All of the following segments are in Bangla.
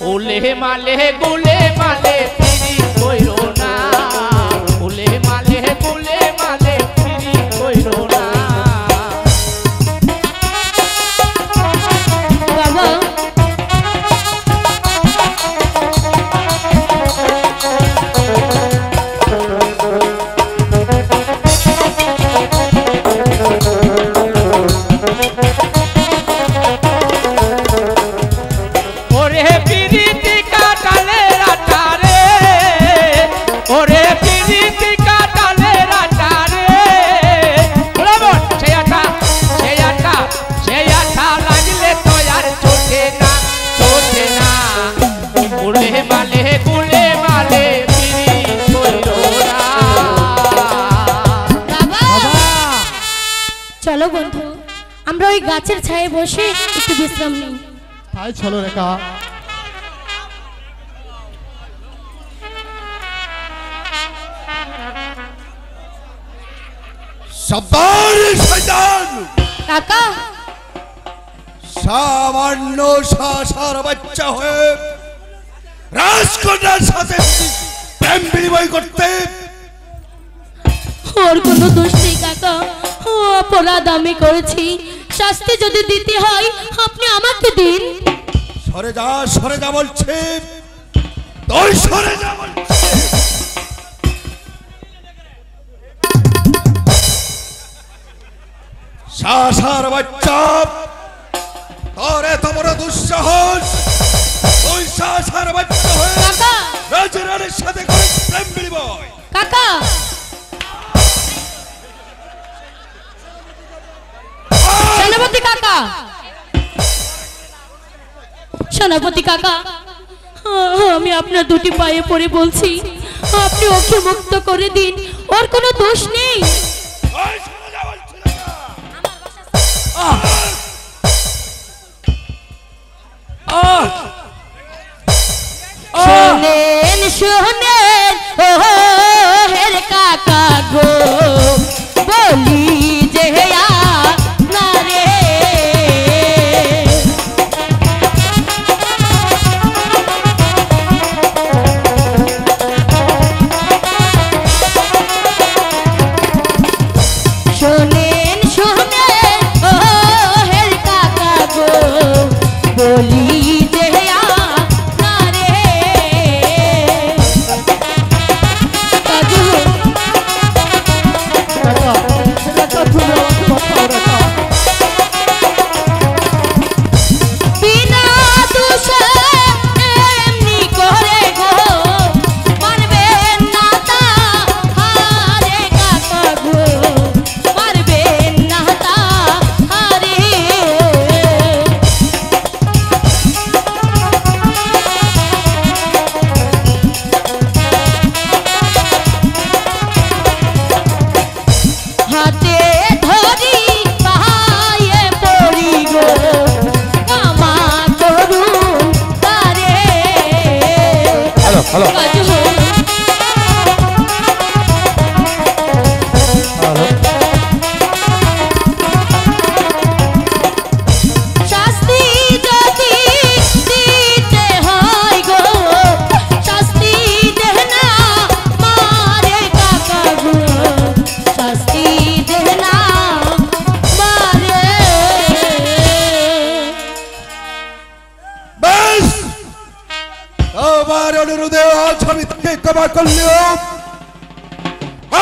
উলে মালে গুলে মালে ফিরি কইরো না উলে মালে গুলে মালে ফিরি কইরো না বাবা চলো বন্ধু আমরা ওই গাছের ছায়ে বসে একটু বিশ্রাম নিই তাই চলো রেখা সাবধান শয়তান কাকা সামান্য সাসার বাচ্চা হয়ে রাজকন্যার সাথে প্রেম বিনিময় করতে ওর কোনো দোষ নেই কাকা ও অপরাধ আমি করেছি শাস্তি যদি দিতে হয় আপনি আমাকে দিন সরে যা বলছে তুই সরে যা বলছে সাসার বাচ্চা তোর এত বড় দুঃসাহস তুই সাসার বাচ্চা হয়ে কাকা রাজরানীর সাথে করে প্রেম বিনিময় কাকা সেনাপতি কাকা সেনাপতি কাকা আমি আপনার দুটি পায়ে পড়ে বলছি আপনি ওকে মুক্ত করে দিন ওর কোনো দোষ নেই শোনেন শোনেন ও হের কাকা গো বলি যে না রে শোনেন শোনেন ও হের কাকা গো বলি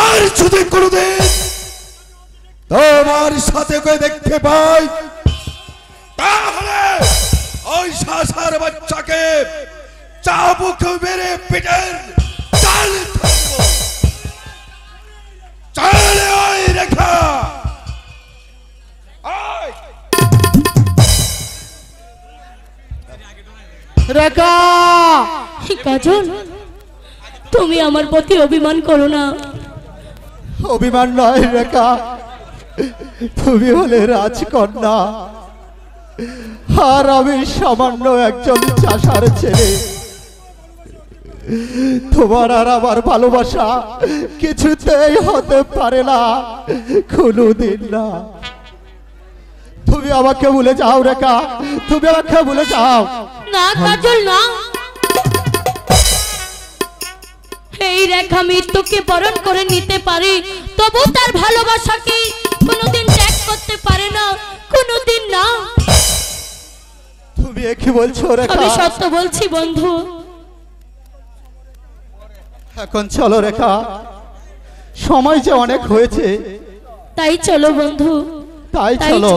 আর যদি কোনদিন তোমার সাথে করে দেখতে পাই তাহলে ওই সাসার বাচ্চাকে চাবুক মেরে পিটের চাল থাকবো চলে ওই রেখা রেখা কাজল তুমি আমার প্রতি অভিমান করো না অভিমান নয় রেখা তুমি হলে রাজকন্যা আর আমি সামান্য একজন চাষার ছেলে তোমার আর আমার ভালোবাসা কিছুতেই হতে পারে না কোনোদিন না তুমি আমাকে ভুলে যাও রেখা তুমি আমাকে ভুলে যাও না কাজল না রেখা মৃত্যুকে বরণ করে নিতে পারে, তবু তার ভালোবাসাকে কোনোদিন ত্যাগ করতে পারে না, কোনোদিন না। তুমি কি বলছো রেখা? আমি সত্য বলছি বন্ধু। এখন চলো রেখা, সময় যে অনেক হয়েছে। তাই চলো বন্ধু, তাই চলো।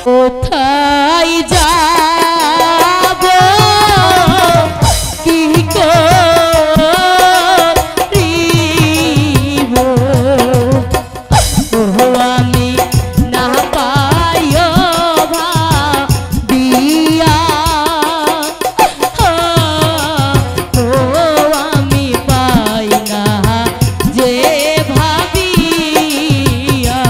কোথায় যাব কি করিব, আমি না পাইও ভাবিয়া, আমি পাই না যে ভাবিয়া।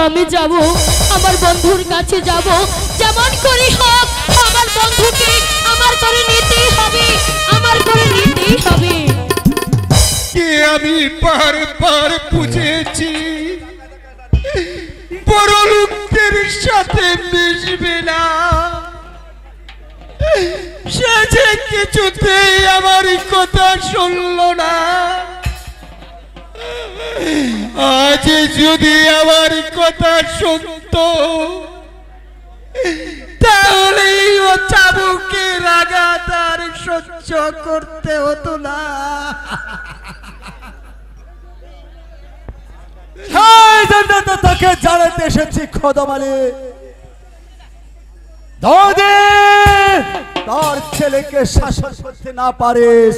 আমি যাব, আমার বন্ধুর কাছে যাব, যেমন করি হোক আমার বন্ধুকে আমার করে নিতেই হবে, আমার করে নিতেই হবে। কে আমি বারবার বুঝেছি বড় লোকদের সাথে মিশবে না, সে যে কিছুতেই আমার কথা শুনল না। আজ যদি আমার কথা শুনতো তাহলে ও চাবুকের আঘাত আর সহ্য করতে হতো না। তাকে জানাতে এসেছি খোদামালি, তার ছেলেকে শাসন করতে না পারিস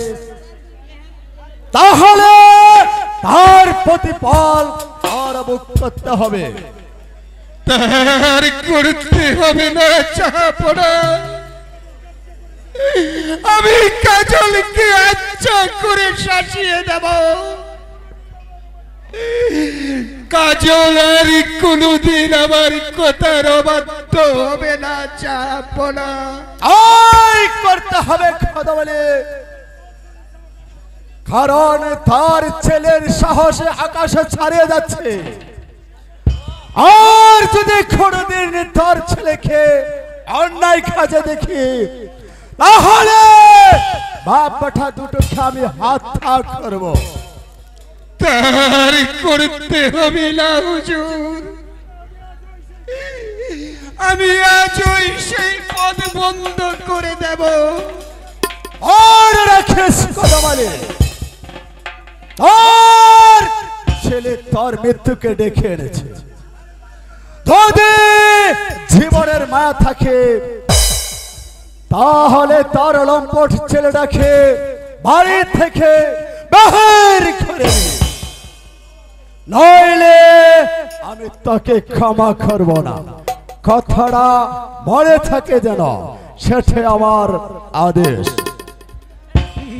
তাহলে তার প্রতিফল তার ভোগ করতে হবে। তার করতে হবে না চাপড়া, আমি কাজলকে আচ্ছা করে শাসিয়ে দেব। কাজল আর কোনদিন আমার কথার অবাধ্য হবে না চাপড়া। করতে হবে খোদামালি, কারণ তার ছেলের সাহসে আকাশে ছাড়িয়ে যাচ্ছে। আর যদি কোনদিন তার ছেলেকে অন্যায় কাজে দেখি তাহলে বাপ পাঠা দুটোকে আমি হাত করব। তার করতে হবে না হুজুর। আমি আজই সেই পদ বন্ধ করে দেব। আর রাখিস কদমালে, আর ছেলে তোর মৃত্যুকে ডেকে এনেছে। যদি জীবনের মায়া থাকে তাহলে তার লম্পট ছেলেটাকে বাড়ি থেকে বাহির করে দে, নইলে আমি তাকে ক্ষমা করব না। কথাটা মনে থাকে যেন, সেটা আমার আদেশ।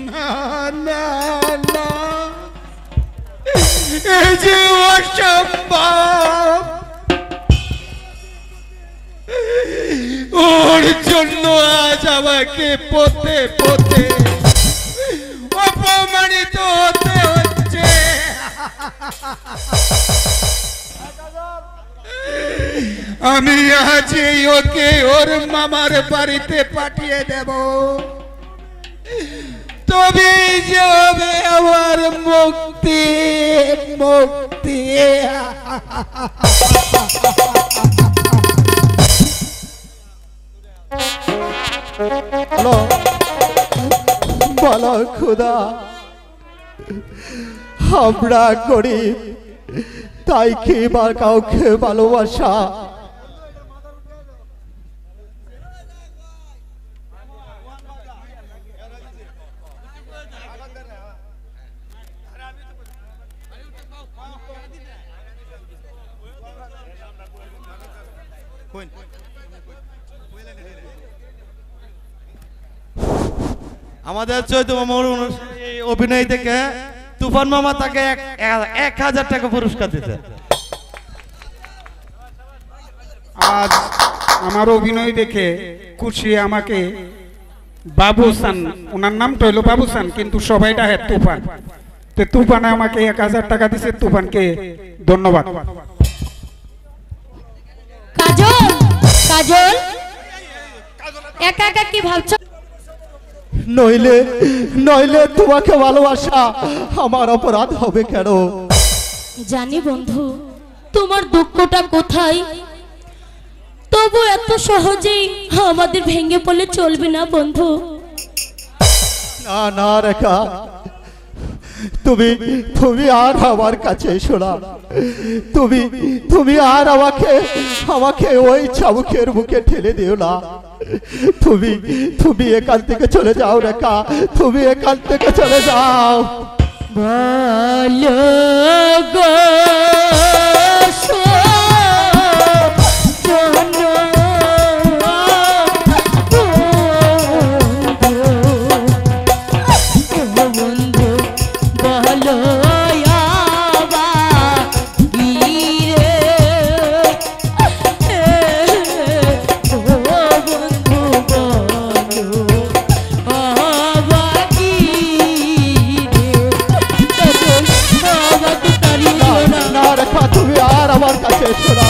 না না না, এই যে অসম্ভব। ওর জন্য আজ আমাকে পথে পথে অপমানিত হতে হচ্ছে। আমি আজই ওকে ওর মামার বাড়িতে পাঠিয়ে দেব, তবেই যে হবে আমার মুক্তি মুক্তি। বলো খুদা, আমরা গরিব তাই কি বা কাউকে ভালোবাসা? আমাদের চৈত মামার অভিনয় থেকে তুফান মামা তাকে 1000 টাকা পুরস্কার দিতে। আজ আমার অভিনয় দেখে খুশি আমাকে বাবুসান, ওনার নামটা হলো বাবুসান, কিন্তু সবাই ডাকে তুফান। তো তুফানে আমাকে 1000 টাকা দিছে, তুফানকে ধন্যবাদ। কাজল, কাজল, একা একা কি ভাবছো? নইলে নইলে তোমাকে ভালোবাসা আমার অপরাধ হবে কেন? জানি বন্ধু তোমার দুঃখটা কোথায়, তবু এত সহজেই আমাদের ভেঙে পড়লে চলবে না বন্ধু। না না রেখা, তুমি তুমি আর আমার কাছে এসো না। তুমি তুমি আর আমাকে ওই চাবুকের মুখে ঠেলে দিও না। তুমি তুমি এখান থেকে চলে যাও রেখা, তুমি এখান থেকে চলে যাও। ভালো গো আমার কাছে এসো না।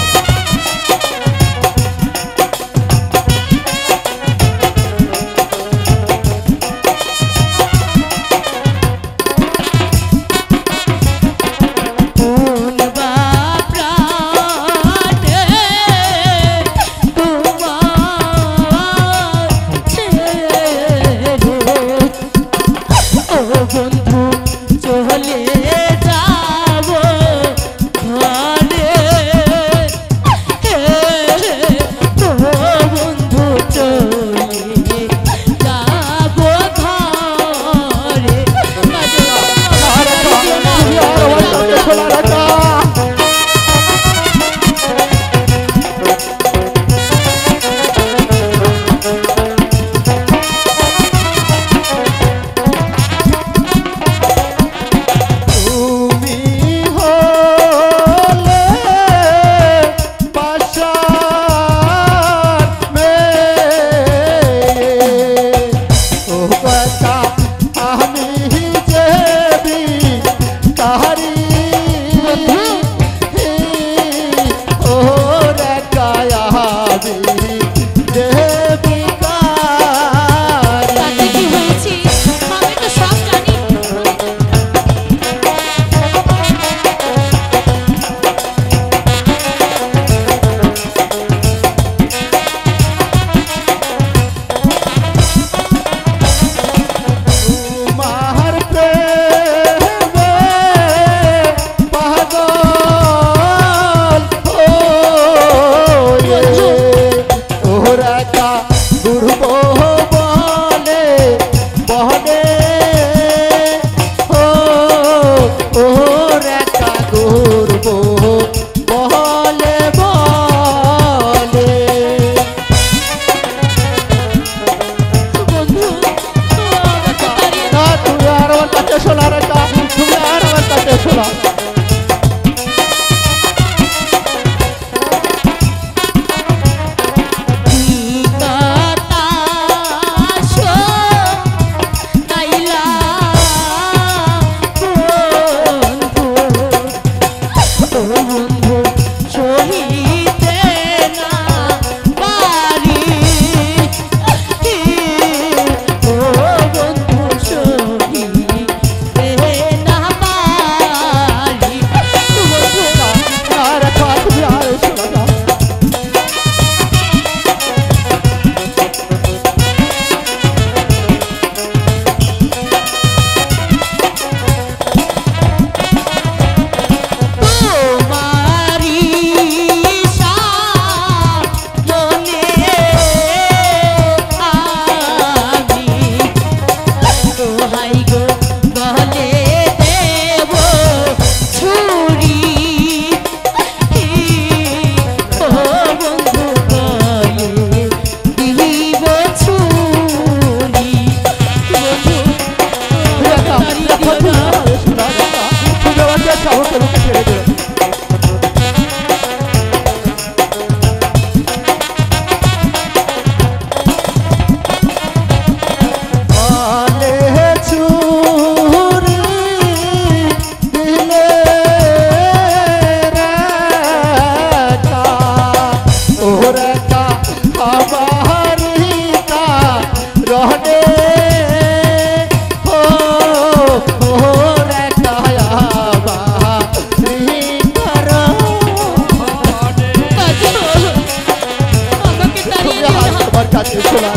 শোনা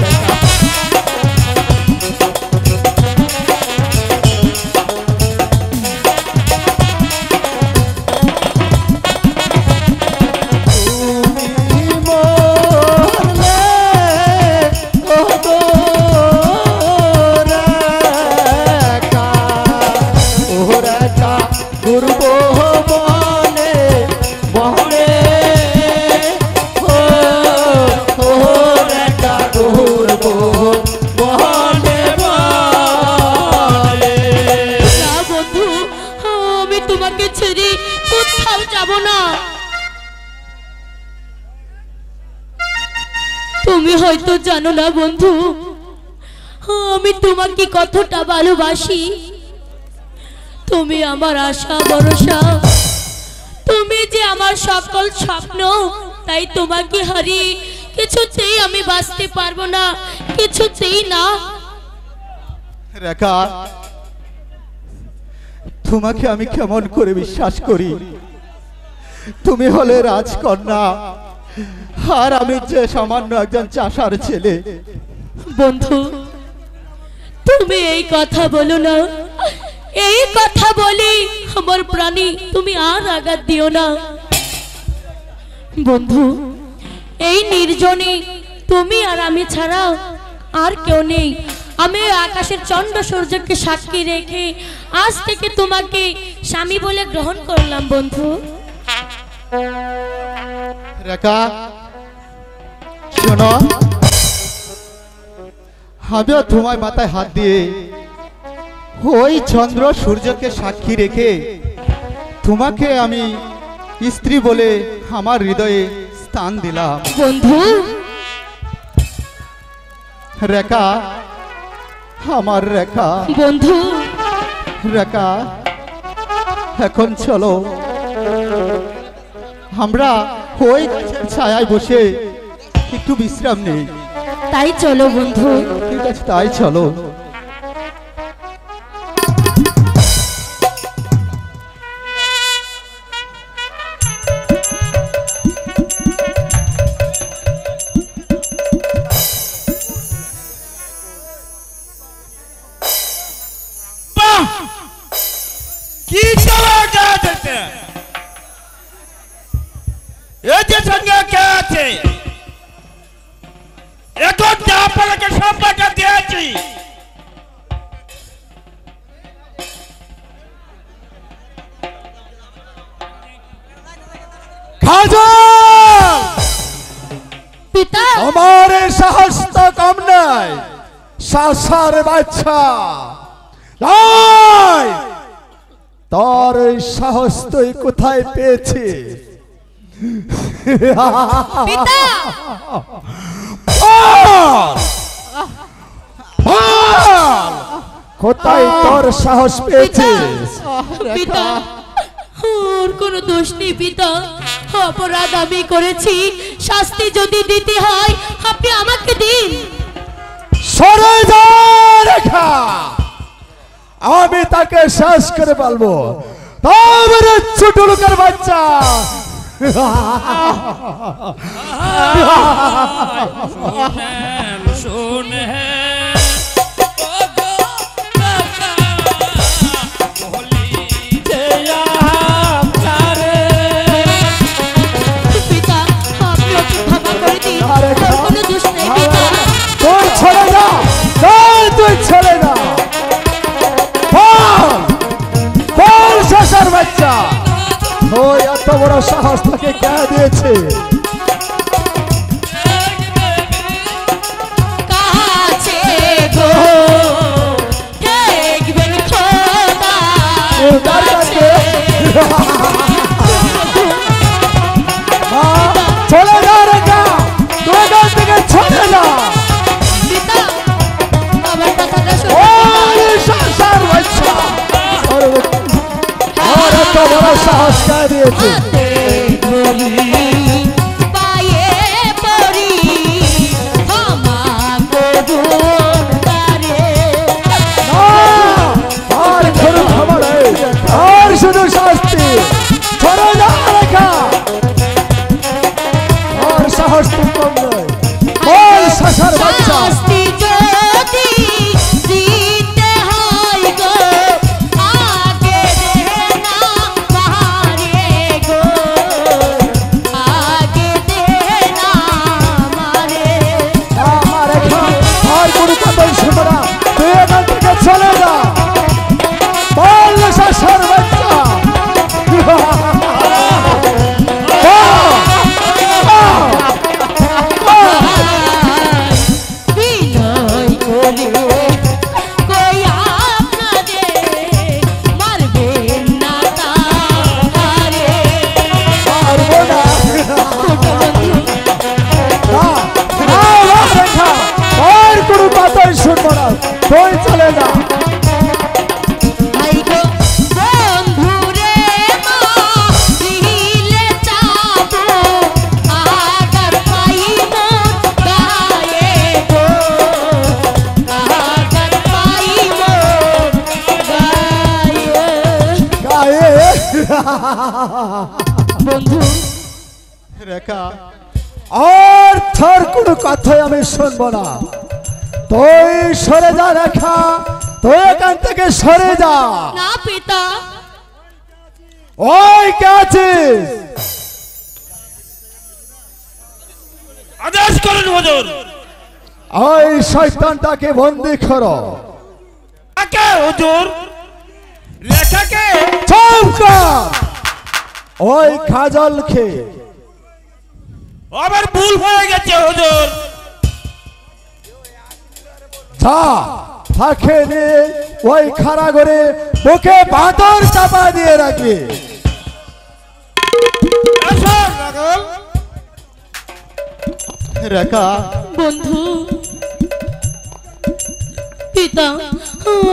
তুমি হয়তো জানো না বন্ধু, আমি তোমাকে কতটা ভালোবাসি। তুমি আমার আশা ভরসা, তুমি যে আমার সকল স্বপ্ন। তাই তোমাকে হারিয়ে কিছুতেই আমি বাঁচতে পারবো না, কিছুতেই না। রেখা, তোমাকে আমি কেমন করে বিশ্বাস করি? তুমি হলে রাজকন্যা, আর আমি যে সামান্য একজন চাষার ছেলে। বন্ধু, তুমি এই কথা বলো না, এই কথা বলি আমার প্রাণী তুমি আর আঘাত দিও না। বন্ধু, এই নির্জনে তুমি আর আমি ছাড়া আর কেউ নেই। আমি আকাশের চন্দ্র সূর্যকে সাক্ষী রেখে আজ থেকে তোমাকে স্বামী বলে গ্রহণ করলাম। বন্ধু রেখা শোনো, আমিও তোমার মাথায় হাত দিয়ে ওই চন্দ্র সূর্যকে সাক্ষী রেখে তোমাকে আমি স্ত্রী বলে আমার হৃদয়ে স্থান দিলাম। বন্ধু রেখা, আমার রেখা। বন্ধু রেখা, এখন চলো আমরা ওই গাছের ছায়ায় বসে একটু বিশ্রাম নেই। তাই চলো বন্ধু। ঠিক আছে, তাই চলো। কি চলা যাচ্ছে? এই যে সঙ্গে কে আছে? এখন যা আপনাকে সম্পর্ক দিয়েছি, খাজা পিতা, আমার সাহস তো কম নাই। সাসার বাচ্চা তোর এই সাহস তুই কোথায় পেয়েছিস? পিতা কোথায় তোর সাহস পেয়েছিস? পিতা ওর কোনো দোষ নেই পিতা, অপরাধ আমি করেছি, শাস্তি যদি দিতে হয় আপনি আমাকে দিন। সরে যা রেখা, আমি তাকে শেষ করে বলবো। তবে ছোট লোকের বাচ্চা শুনে পিতা আপনি ওকে ক্ষমা করে দিন, ওর কোনো দোষ নেই পিতা। তুই ছেড়ে যা, তুই ছেড়ে যা। বল শেষের বাচ্চা, ওই এত বড় সাহস তাকে কে দিয়েছে? কাছে গো দেখবেন খোদা তার কাছে চলে যা রেখা, তুই এখান থেকে চলে যা। পিতা আমার কথাটা ওই শুনুন। শেষের বাচ্চা, ওর এত বড় সাহস কে দিয়েছে? পায়ে পড়ি ক্ষমা করুন তারে। আর কোনো খবর নেই, আর শুধু শাস্তি। চলে যা রেখা, আর সাহস তো কম নয়। বল শেষের বাচ্চা, শাস্তি যদি দিতে হয় গো আগে দে না মারে গো, আগে দে না মারে। আমার রেখা, আর কোনো কথাই শুনবো না। তুই এখান থেকে চলে যা। বল শেষের বাচ্চা, বিনয় করে কই আপনাদের মারবেন না তারে। পারবো না। না, না, রেখা, আর কোনো কথাই শুনবো না। তুই চলে যা। ভাই গো বন্ধুরে মা দিলে চাবো আগার পাইব গায়ে গো, আগার পাইব গায়ে। গায়ে বন্ধু রেখা, আর তোর কোনো কথাই আমি শুনবো না। তুই সরে যা রেখা, তুই এখান থেকে সরে যা। না পিতা, ওই কে আছিস? আদেশ করুন হুজুর। ওই শয়তানটাকে বন্দি করো। কাকে হুজুর? রেখাকে? চুপ কর। ওই খাজল খেয়ে আবার ভুল হয়ে গেছে হুজুর। যা, তাকে নিয়ে ওই খাড়া করে বুকে বাঁদর চাপা দিয়ে রাখবি। এসো রাগল। রেখা, বন্ধু পিতা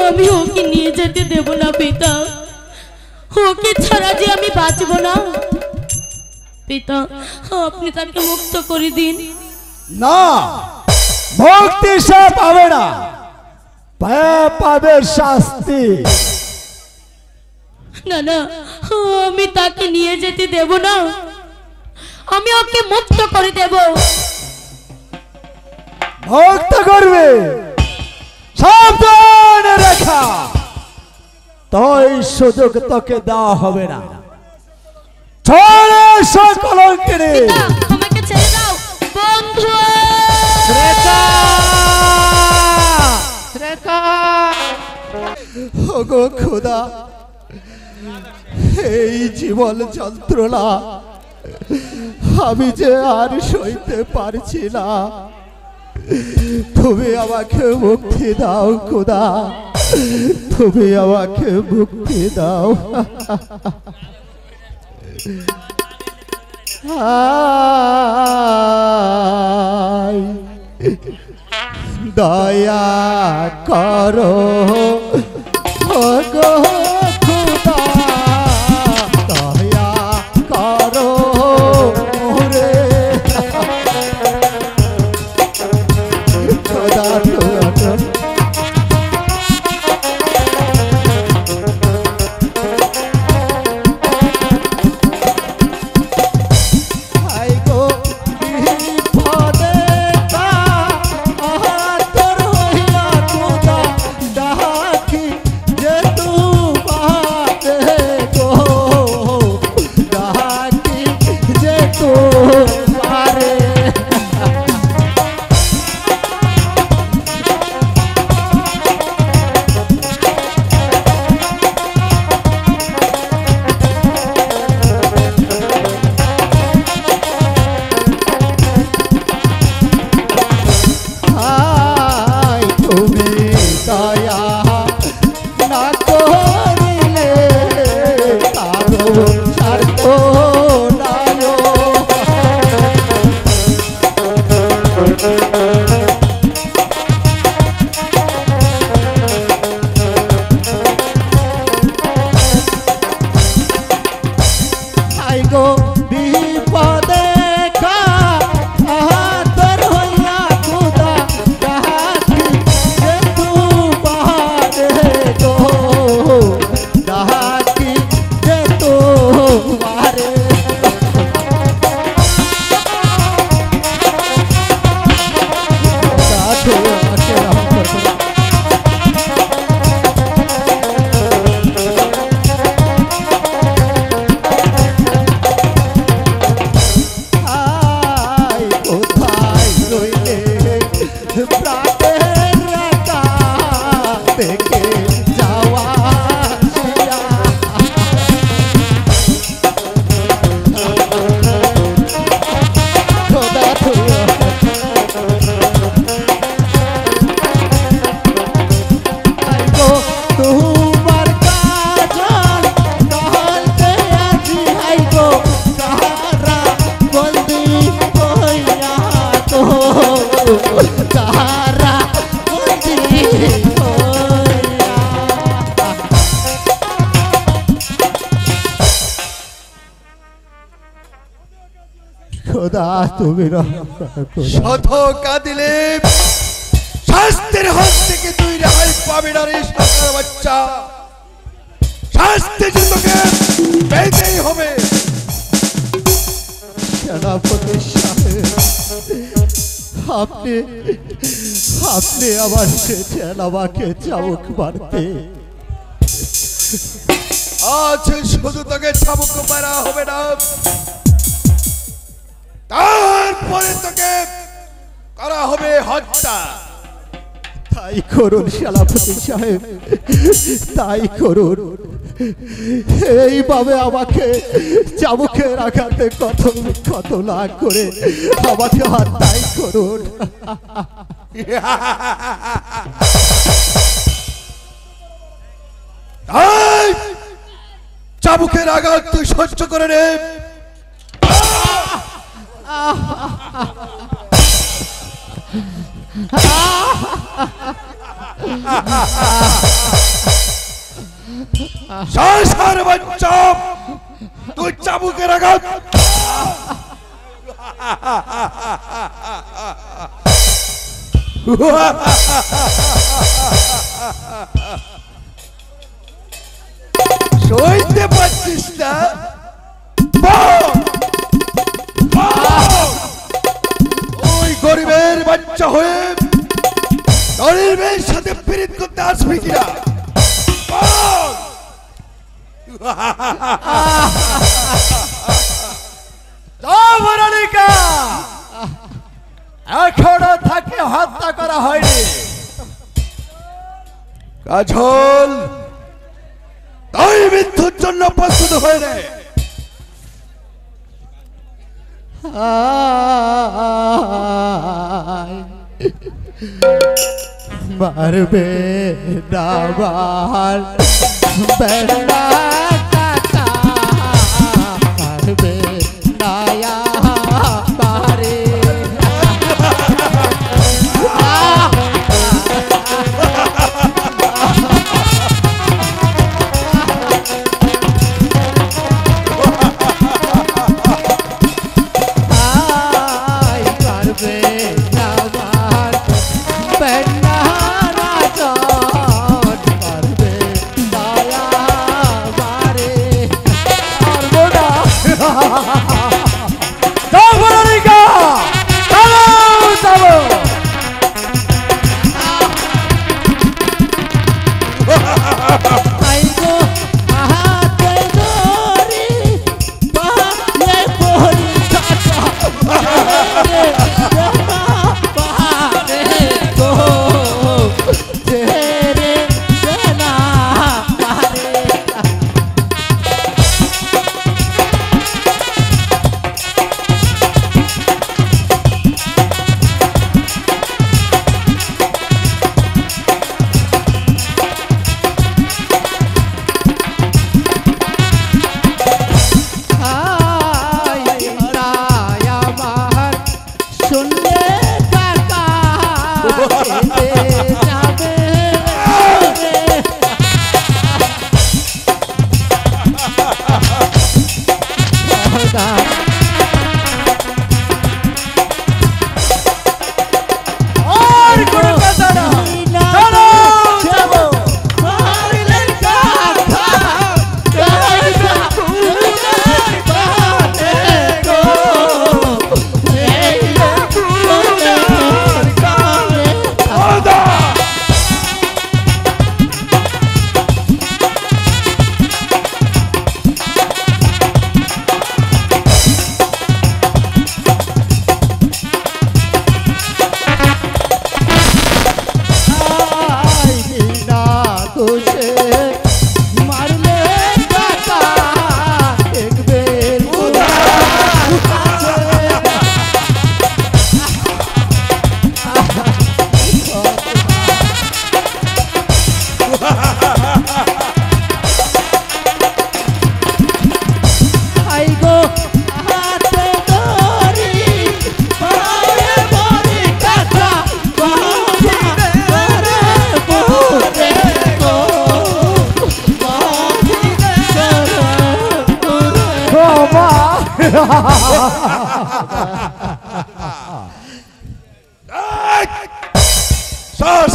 আমি ওকে নিয়ে যেতে দেব না পিতা, ওকে ছাড়া যে আমি বাঁচব না পিতা, আপনি তাকে মুক্ত করে দিন। না, মুক্তি সে পাবে না, পাবে শাস্তি। না না আমি তাকে নিয়ে যেতে দেব না, আমি ওকে মুক্ত করে দেব। মুক্ত করবে, সাবধানে রেখা, তোই সুযোগ তোকে দেওয়া হবে না। চলে এসো কলঙ্কিনী। পিতা আমাকে ছেড়ে দাও বন্ধু। ওগো খোদা, এই জীবন যন্ত্রণা আমি যে আর সইতে পারছি না। তুমি আমাকে মুক্তি দাও খোদা। তুমি আমাকে মুক্তি দাও। দয়া করো গো খোদা, দয়া করো রে খোদা। তুমি শত কাঁদিলে শাস্তির হাত থেকে তুই রেহাই পাবি না রে শাস্তির বাচ্চা। শাস্তি তোকে পেতেই হবে। সেনাপতি সাহেব, আপনি আপনি আবার সেছেন আমাকে চাবুক মারতে। আজ শুধু তোকে চাবুক মারা হবে না, তারপরে তোকে করা হবে হত্যা। তাই করুন সেনাপতি সাহেব, তাই করুন। এইভাবে আমাকে চাবুকের আঘাতে কত কত লাখ করে আমাকে হত্যাই করুন। চাবুকের আঘাত তুই সহ্য করে নে। সংসার বাচ্চা তুই চাবুকের আঘাত সইতে পারছিস না? ওই গরিবের বাচ্চা হয়ে গরিবের সাথে পীড়িত করতে আসবি কিনা? এখনো তাকে হত্যা করা হয়নি। কাজল তাই মৃত্যুর জন্য প্রস্তুত হয়ে নে। মারবে না মারবে না কাকা মারবে না আমারে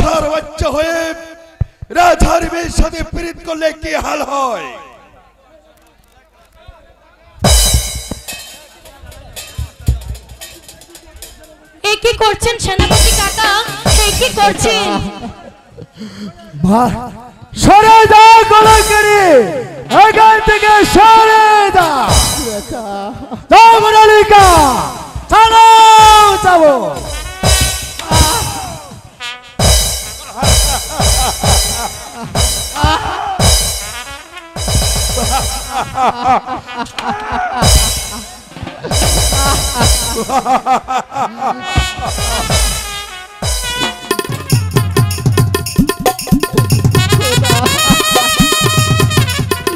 সার বাচ্চা হয়ে রাধার মেয়ের সাথে পীড়িত করলে কি হাল হয়? এ কি করছেন সেনাপতি কাকা? এ কি করছেন? সরে যা গোলকেরি, এখান থেকে সরে যা। যাও মনালিকা, চলো যাবো।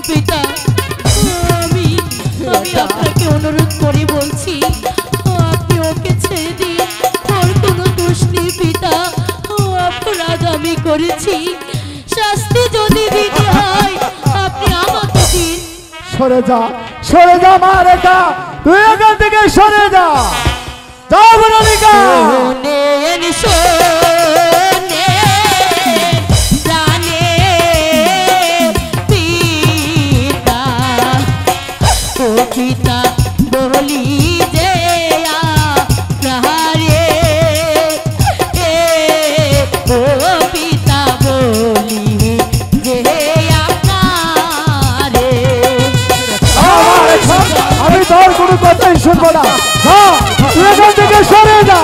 পিতা, আমি আপনাকে অনুরোধ করে বলছি, আপনি ওকে ছেড়ে দিন। ওর কোনো দোষ নেই পিতা, অপরাধ আমি করেছি, শাস্তি যদি দিতে হয় আপনি আমাকে দিন। সরে যা, সরে যা মা রেখা, তুই এখান থেকে সরে যা। যাও মনালিকা। পিতা বলি যে প্রহারে, ও পিতা বলি যে আপনারে। আমি তোর কোনো কথাই শুনবো না, তুই এখান থেকে সরে যা।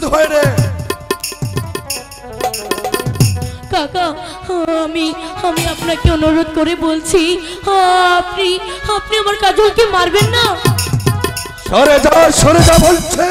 প্রস্তুত হয়ে রে। কাকা আমি আমি আপনাকে অনুরোধ করে বলছি আপনি আপনি আমার কাজলকে মারবেন না। সরে যা বলছে।